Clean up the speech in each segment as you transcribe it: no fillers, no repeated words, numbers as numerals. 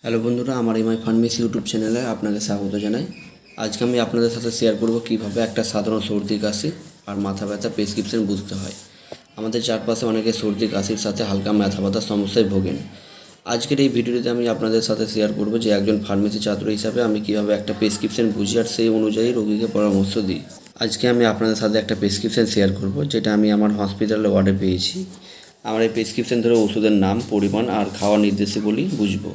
Hello বন্ধুরা, আমার MI pharmacy YouTube চ্যানেলে আপনাকে স্বাগত জানাই। আজকে আমি আপনাদের সাথে শেয়ার করব কীভাবে একটা সাধারণ সর্দি কাশি আর মাথা ব্যথা প্রেসক্রিপশন বুঝতে হয়। আমাদের চারপাশে অনেকে সর্দি কাশির সাথে হালকা মাথা ব্যথার সমস্যায় ভোগেন। আজকের এই ভিডিওটিতে আমি আপনাদের সাথে শেয়ার করব যে একজন ফার্মেসি ছাত্র হিসাবে আমি কীভাবে একটা প্রেসক্রিপশন বুঝি আর সেই অনুযায়ী রোগীকে পরামর্শ দিই। আজকে আমি আপনাদের সাথে একটা প্রেসক্রিপশন শেয়ার করব যেটা আমি আমার হসপিটালে ওয়ার্ডে পেয়েছি। আমার এই প্রেসক্রিপশন ধরে ওষুধের নাম, পরিমাণ আর খাওয়ার নির্দেশাবলী বুঝবো।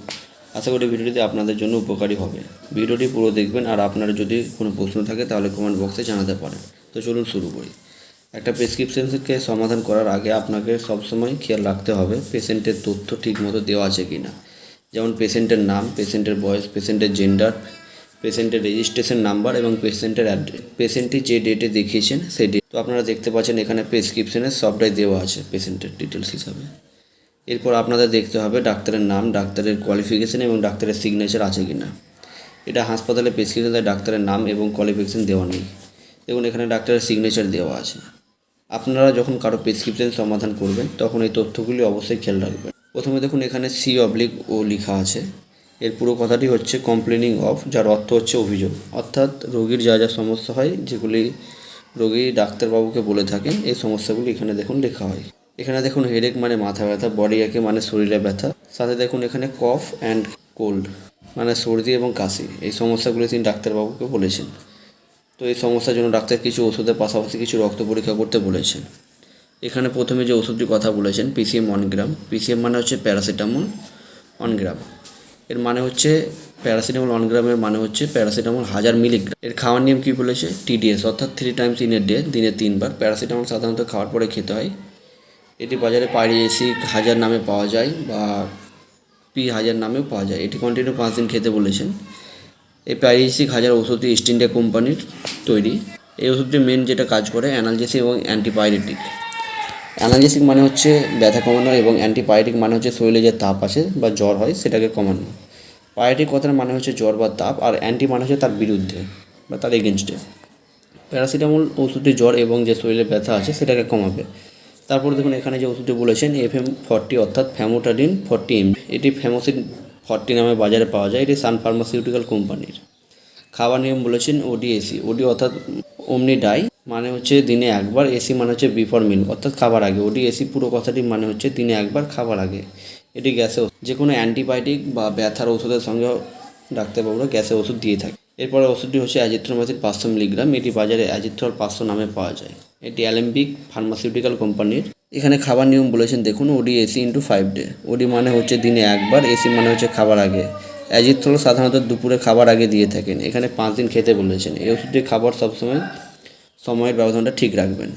আশা করি ভিডিওটি আপনাদের জন্য উপকারী হবে। ভিডিওটি পুরো দেখবেন, আর আপনার যদি কোনো প্রশ্ন থাকে তাহলে কমেন্ট বক্সে জানাতে পারেন। তো চলুন শুরু করি। একটা প্রেসক্রিপশনকে সমাধান করার আগে আপনাকে সবসময় খেয়াল রাখতে হবে পেশেন্টের তথ্য ঠিকমতো দেওয়া আছে কি না। যেমন পেশেন্টের নাম, পেশেন্টের বয়স, পেশেন্টের জেন্ডার, পেশেন্টের রেজিস্ট্রেশন নাম্বার এবং পেশেন্টের অ্যাড্রেস, পেশেন্টটি যে ডেটে দেখিয়েছেন সেই ডেট। তো আপনারা দেখতে পাচ্ছেন এখানে প্রেসক্রিপশনে সবটাই দেওয়া আছে পেশেন্টের ডিটেলস হিসাবে। এরপর আপনাদের দেখতে হবে ডাক্তারের নাম, ডাক্তারের কোয়ালিফিকেশান এবং ডাক্তারের সিগনেচার আছে কি না। এটা হাসপাতালে প্রেসক্রিপশনে ডাক্তারের নাম এবং কোয়ালিফিকেশান দেওয়া নেই। দেখুন এখানে ডাক্তারের সিগনেচার দেওয়া আছে। আপনারা যখন কারো প্রেসক্রিপশন সমাধান করবেন তখন এই তথ্যগুলি অবশ্যই খেয়াল রাখবেন। প্রথমে দেখুন এখানে C/O লেখা আছে। এর পুরো কথাটি হচ্ছে কমপ্লেনিং অফ, যার অর্থ হচ্ছে অভিযোগ। অর্থাৎ রোগীর যা যা সমস্যা হয়, যেগুলি রোগী ডাক্তারবাবুকে বলে থাকেন, এই সমস্যাগুলি এখানে দেখুন লেখা হয়। এখানে দেখুন হেডেক মানে মাথা ব্যথা, বডি একে মানে শরীরে ব্যথা, সাথে দেখুন এখানে কফ অ্যান্ড কোল্ড মানে সর্দি এবং কাশি, এই সমস্যাগুলি তিনি ডাক্তারবাবুকে বলেছেন। তো এই সমস্যার জন্য ডাক্তার কিছু ওষুধের পাশাপাশি কিছু রক্ত পরীক্ষা করতে বলেছেন। এখানে প্রথমে যে ওষুধটির কথা বলেছেন PCM 1 গ্রাম, PCM মানে হচ্ছে প্যারাসিটামল 1 গ্রাম। এর মানে হচ্ছে প্যারাসিটামল 1 গ্রামের মানে হচ্ছে প্যারাসিটামল 1000 মিলিগ্রাম। এর খাওয়ার নিয়ম কী বলেছে? TDS অর্থাৎ 3 টাইমস ইন এ ডে, দিনে 3 বার। প্যারাসিটামল সাধারণত খাওয়ার পরে খেতে হয়। এটি বাজারে পাইরিয়েসিক 1000 নামে পাওয়া যায় বা P1000 নামেও পাওয়া যায়। এটি কন্টিনিউ 5 দিন খেতে বলেছেন। এই পাইরিয়েসিক 1000 ওষুধটি ইস্ট ইন্ডিয়া কোম্পানির তৈরি। এই ওষুধটির মেন যেটা কাজ করে অ্যানালজেসিক এবং অ্যান্টিপাইরেটিক। অ্যানালজেসিক মানে হচ্ছে ব্যথা কমানো এবং অ্যান্টিপাইরেটিক মানে হচ্ছে শরীরে যে তাপ আছে বা জ্বর হয় সেটাকে কমানো। পাইরেটিক কথার মানে হচ্ছে জ্বর বা তাপ, আর অ্যান্টি মানে হচ্ছে তার বিরুদ্ধে বা তার এগেনস্টে। প্যারাসিটামল ওষুধটি জ্বর এবং যে শরীরে ব্যথা আছে সেটাকে কমাবে। তারপর দেখুন এখানে যে ওষুধটি বলেছেন FM40 অর্থাৎ ফ্যামোটাডিন 40 mg। এটি ফ্যামোসিন 40 নামে বাজারে পাওয়া যায়। এটি সান ফার্মাসিউটিক্যাল কোম্পানির। খাবার নিয়ম বলেছেন OD/AC। OD অর্থাৎ অমনি ডাই মানে হচ্ছে দিনে একবার, AC মানে হচ্ছে বিফোর মিল অর্থাৎ খাবার আগে। OD/AC পুরো কথাটি মানে হচ্ছে দিনে একবার খাবার আগে। এটি গ্যাসে যে কোনো অ্যান্টিবায়োটিক বা ব্যথার ওষুধের সঙ্গে ডাক্তারবাবুরা গ্যাসের ওষুধ দিয়ে থাকে। এরপরে ওষুধটি হচ্ছে অ্যাজিথ্রোমাইসিন 500 মিলিগ্রাম। এটি বাজারে অ্যাজিথ্রল 500 নামে পাওয়া যায়। এটি অ্যালেম্বিক ফার্মাসিউটিক্যাল কোম্পানির। এখানে খাবার নিয়ম বলেছেন দেখুন OD/AC × 5 ডে। OD মানে হচ্ছে দিনে একবার, AC মানে হচ্ছে খাবার আগে। অ্যাজিথ্রল সাধারণত দুপুরে খাবার আগে দিয়ে থাকেন। এখানে 5 দিন খেতে বলেছেন। এই ওষুধটির খাবার সবসময় সময়ের ব্যবধানটা ঠিক রাখবেন।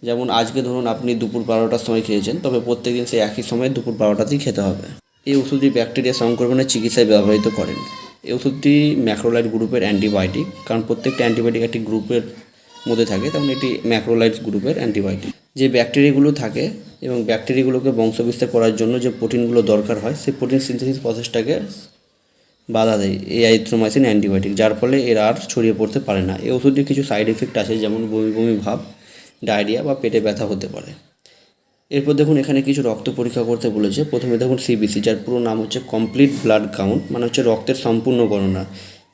যেমন আজকে ধরুন আপনি দুপুর 12টার সময় খেয়েছেন, তবে প্রত্যেক দিন সেই একই সময় দুপুর 12টাতেই খেতে হবে। এই ওষুধটি ব্যাকটেরিয়া সংক্রমণের চিকিৎসায় ব্যবহৃত করেন। এই ওষুধটি ম্যাক্রোলাইড গ্রুপের অ্যান্টিবায়োটিক, কারণ প্রত্যেকটা অ্যান্টিবায়োটিক একটি গ্রুপের মধ্যে থাকে, তেমন এটি ম্যাক্রোলাইড গ্রুপের অ্যান্টিবায়োটিক। যে ব্যাকটেরিয়াগুলো থাকে এবং ব্যাকটেরিয়াগুলোকে বংশবিস্তার করার জন্য যে প্রোটিনগুলো দরকার হয়, সেই প্রোটিন সিনথেসিস প্রসেসটাকে বাধা দেয় এই অ্যাজিথ্রোমাইসিন অ্যান্টিবায়োটিক, যার ফলে এরা আর ছড়িয়ে পড়তে পারে না। এই ওষুধটির কিছু সাইড এফেক্ট আছে, যেমন বমি বমি ভাব, ডায়রিয়া বা পেটে ব্যথা হতে পারে। এরপর দেখুন এখানে কিছু রক্ত পরীক্ষা করতে বলেছে। প্রথমে দেখুন CBC, যার পুরো নাম হচ্ছে কমপ্লিট ব্লাড কাউন্ট, মানে হচ্ছে রক্তের সম্পূর্ণ গণনা।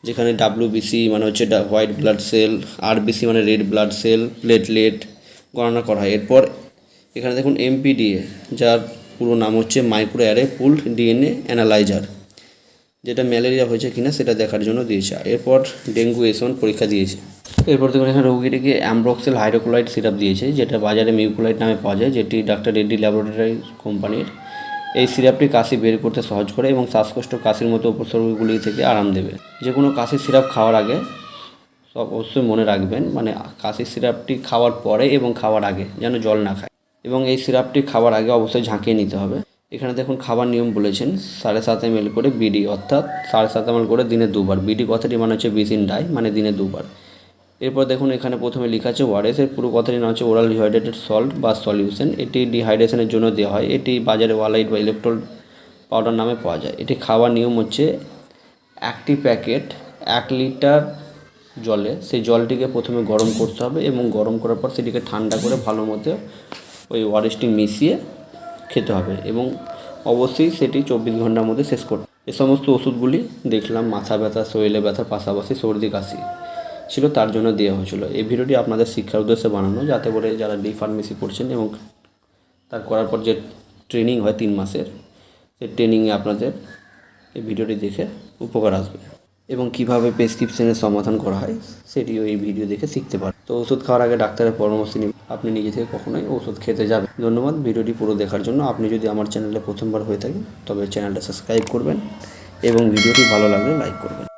যেখানে WBC মানে হচ্ছে হোয়াইট ব্লাড সেল, RBC মানে রেড ব্লাড সেল, প্লেটলেট গণনা করা হয়। এরপর এখানে দেখুন MPDA, যার পুরো নাম হচ্ছে micro array pulled DNA analyser, যেটা ম্যালেরিয়া হয়েছে কিনা সেটা দেখার জন্য দিয়েছে। এরপর ডেঙ্গু A1 পরীক্ষা দিয়েছে। এরপর দেখুন এখানে রোগীটিকে অ্যামব্রক্সিল হাইড্রোক্লোরাইড সিরাপ দিয়েছে, যেটা বাজারে মিউকুলাইট নামে পাওয়া যায়, যেটি ডাক্তার রেড্ডি ল্যাবরেটরি কোম্পানির। এই সিরাপটি কাশি বের করতে সহজ করে এবং শ্বাসকষ্ট, কাশির মতো উপসর্গগুলি থেকে আরাম দেবে। যে কোনো কাশির সিরাপ খাওয়ার আগে সব অবশ্যই মনে রাখবেন, মানে কাশির সিরাপটি খাওয়ার পরে এবং খাওয়ার আগে যেন জল না খায়, এবং এই সিরাপটি খাওয়ার আগে অবশ্যই ঝাঁকিয়ে নিতে হবে। এখানে দেখুন খাবার নিয়ম বলেছেন 7.5 ml করে BD অর্থাৎ 7.5 ml করে দিনে 2 বার। BD কথাটি মানে হচ্ছে বিসিন ডাই, মানে দিনে 2 বার। এরপর দেখুন এখানে প্রথমে লেখা আছে ORS। এর পুরো কথাটি নাম হচ্ছে ওরাল রিহাইড্রেটেড সল্ট বা সলিউশন। এটি ডিহাইড্রেশনের জন্য দেওয়া হয়। এটি বাজারে ওয়ালাইট বা ইলেকট্রল পাউডার নামে পাওয়া যায়। এটি খাওয়ার নিয়ম হচ্ছে একটি প্যাকেট 1 লিটার জলে, সেই জলটিকে প্রথমে গরম করতে হবে এবং গরম করার পর সেটিকে ঠান্ডা করে ভালো মতো ওই ORSটি মিশিয়ে খেতে হবে এবং অবশ্যই সেটি 24 ঘন্টার মধ্যে শেষ করতে। এ সমস্ত ওষুধগুলি দেখলাম মাথা ব্যথা, শরীরে ব্যথার পাশাপাশি সর্দি কাশি ছিল, তার জন্য দেওয়া হয়েছিল। এই ভিডিওটি আপনাদের শিক্ষার উদ্দেশ্যে বানানো, যাতে করে যারা ডি ফার্মেসি করছেন এবং তার করার পর যে ট্রেনিং হয় 3 মাসের, সেই ট্রেনিংয়ে আপনাদের এই ভিডিওটি দেখে উপকার আসবে এবং কীভাবে প্রেসক্রিপশনের সমাধান করা হয় সেটিও এই ভিডিও দেখে শিখতে পারেন। তো ওষুধ খাওয়ার আগে ডাক্তারের পরামর্শ নিন, আপনি নিজে থেকে কখনোই ওষুধ খেতে যাবেন। ধন্যবাদ ভিডিওটি পুরো দেখার জন্য। আপনি যদি আমার চ্যানেলে প্রথমবার হয়ে থাকেন তবে চ্যানেলটা সাবস্ক্রাইব করবেন এবং ভিডিওটি ভালো লাগলে লাইক করবেন।